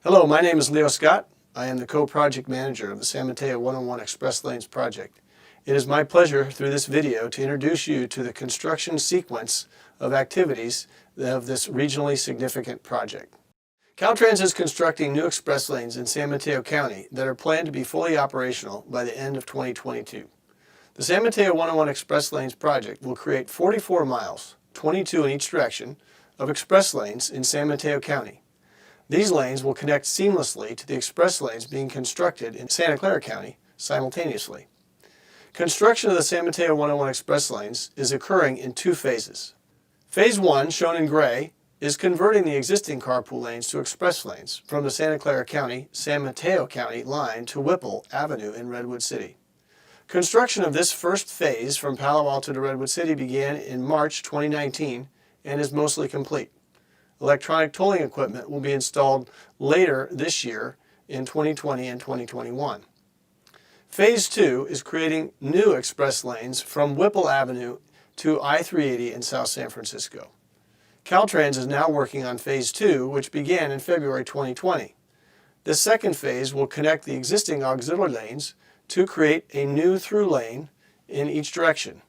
Hello, my name is Leo Scott. I am the co-project manager of the San Mateo 101 Express Lanes project. It is my pleasure through this video to introduce you to the construction sequence of activities of this regionally significant project. Caltrans is constructing new express lanes in San Mateo County that are planned to be fully operational by the end of 2022. The San Mateo 101 Express Lanes project will create 44 miles, 22 in each direction, of express lanes in San Mateo County. These lanes will connect seamlessly to the express lanes being constructed in Santa Clara County simultaneously. Construction of the San Mateo 101 Express Lanes is occurring in two phases. Phase 1, shown in gray, is converting the existing carpool lanes to express lanes from the Santa Clara County, San Mateo County line to Whipple Avenue in Redwood City. Construction of this first phase from Palo Alto to Redwood City began in March 2019 and is mostly complete. Electronic tolling equipment will be installed later this year in 2020 and 2021. Phase 2 is creating new express lanes from Whipple Avenue to I-380 in South San Francisco. Caltrans is now working on Phase 2, which began in February 2020. This second phase will connect the existing auxiliary lanes to create a new through lane in each direction.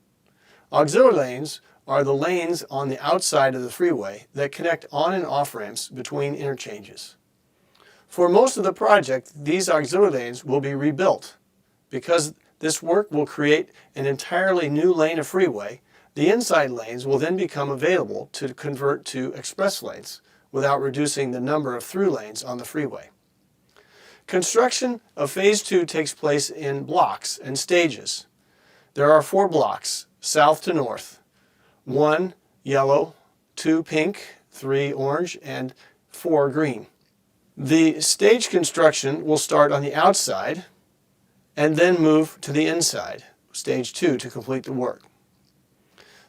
Auxiliary lanes are the lanes on the outside of the freeway that connect on and off ramps between interchanges. For most of the project, these auxiliary lanes will be rebuilt. Because this work will create an entirely new lane of freeway, the inside lanes will then become available to convert to express lanes without reducing the number of through lanes on the freeway. Construction of Phase 2 takes place in blocks and stages. There are 4 blocks, south to north. 1 yellow, 2 pink, 3 orange, and 4 green. The stage construction will start on the outside and then move to the inside, stage 2, to complete the work.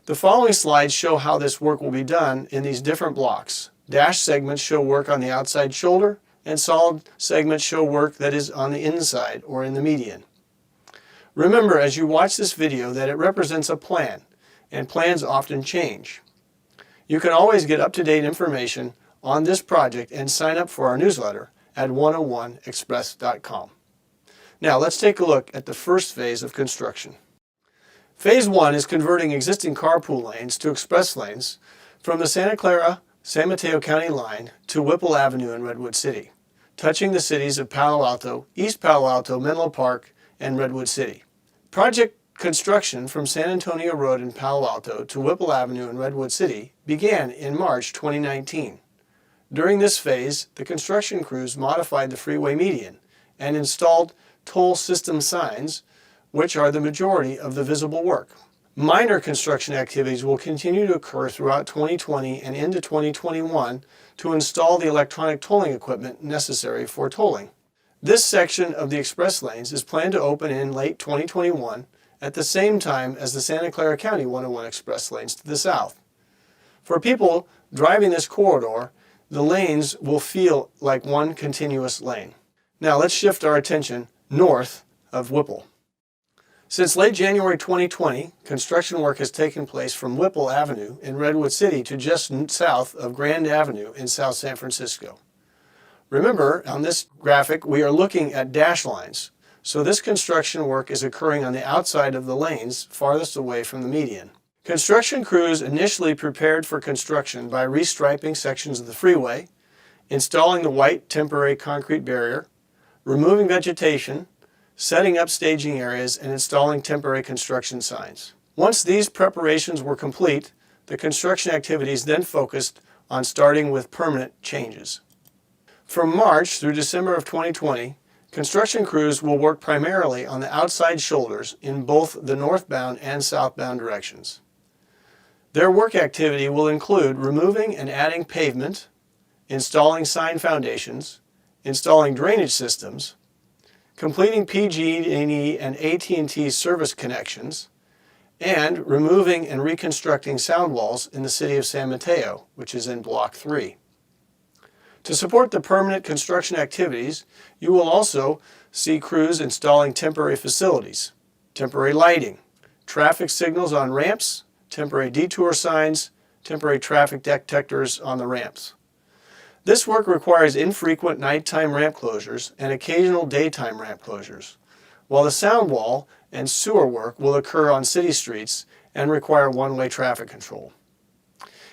The following slides show how this work will be done in these different blocks. Dashed segments show work on the outside shoulder, and solid segments show work that is on the inside or in the median. Remember as you watch this video that it represents a plan, and plans often change. You can always get up-to-date information on this project and sign up for our newsletter at 101express.com. Now let's take a look at the first phase of construction. Phase 1 is converting existing carpool lanes to express lanes from the Santa Clara, San Mateo County line to Whipple Avenue in Redwood City, touching the cities of Palo Alto, East Palo Alto, Menlo Park, and Redwood City. Project construction from San Antonio Road in Palo Alto to Whipple Avenue in Redwood City began in March 2019. During this phase, the construction crews modified the freeway median and installed toll system signs, which are the majority of the visible work. Minor construction activities will continue to occur throughout 2020 and into 2021 to install the electronic tolling equipment necessary for tolling. This section of the express lanes is planned to open in late 2021 at the same time as the Santa Clara County 101 Express lanes to the south. For people driving this corridor, the lanes will feel like one continuous lane. Now let's shift our attention north of Whipple. Since late January 2020, construction work has taken place from Whipple Avenue in Redwood City to just south of Grand Avenue in South San Francisco. Remember, on this graphic, we are looking at dash lines. So this construction work is occurring on the outside of the lanes farthest away from the median. Construction crews initially prepared for construction by restriping sections of the freeway, installing the white temporary concrete barrier, removing vegetation, setting up staging areas, and installing temporary construction signs. Once these preparations were complete, the construction activities then focused on starting with permanent changes. From March through December of 2020, construction crews will work primarily on the outside shoulders in both the northbound and southbound directions. Their work activity will include removing and adding pavement, installing sign foundations, installing drainage systems, completing PG&E and AT&T service connections, and removing and reconstructing sound walls in the city of San Mateo, which is in Block 3. To support the permanent construction activities, you will also see crews installing temporary facilities, temporary lighting, traffic signals on ramps, temporary detour signs, temporary traffic detectors on the ramps. This work requires infrequent nighttime ramp closures and occasional daytime ramp closures, while the sound wall and sewer work will occur on city streets and require one-way traffic control.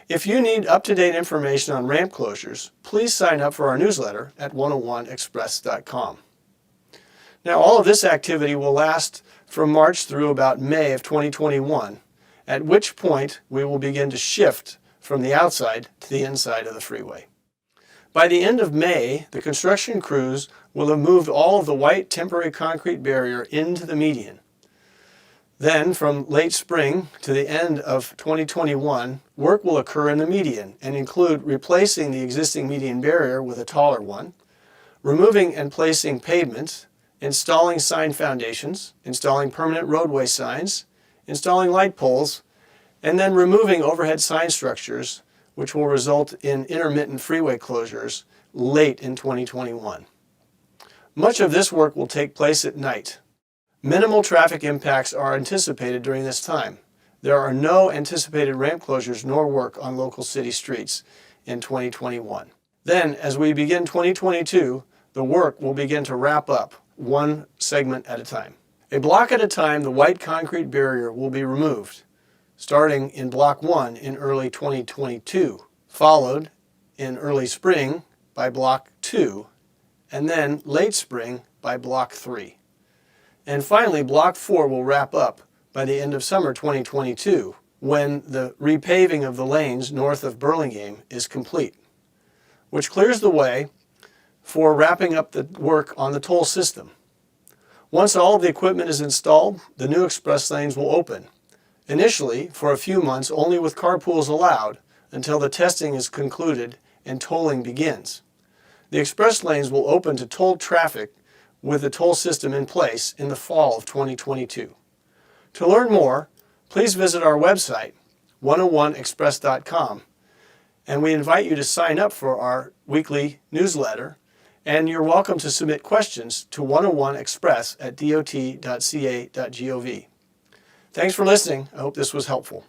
If you need up-to-date information on ramp closures, please sign up for our newsletter at 101express.com. Now, all of this activity will last from March through about May of 2021, at which point we will begin to shift from the outside to the inside of the freeway. By the end of May, the construction crews will have moved all of the white temporary concrete barrier into the median. Then, from late spring to the end of 2021, work will occur in the median and include replacing the existing median barrier with a taller one, removing and placing pavements, installing sign foundations, installing permanent roadway signs, installing light poles, and then removing overhead sign structures, which will result in intermittent freeway closures late in 2021. Much of this work will take place at night. Minimal traffic impacts are anticipated during this time. There are no anticipated ramp closures nor work on local city streets in 2021. Then, as we begin 2022, the work will begin to wrap up one segment at a time. A block at a time, the white concrete barrier will be removed, starting in Block 1 in early 2022, followed in early spring by Block 2, and then late spring by Block 3. And finally, Block 4 will wrap up by the end of summer 2022, when the repaving of the lanes north of Burlingame is complete, which clears the way for wrapping up the work on the toll system. Once all of the equipment is installed, the new express lanes will open. Initially, for a few months, only with carpools allowed until the testing is concluded and tolling begins. The express lanes will open to tolled traffic with the toll system in place in the fall of 2022. To learn more, please visit our website, 101express.com, and we invite you to sign up for our weekly newsletter, and you're welcome to submit questions to 101express@dot.ca.gov. Thanks for listening. I hope this was helpful.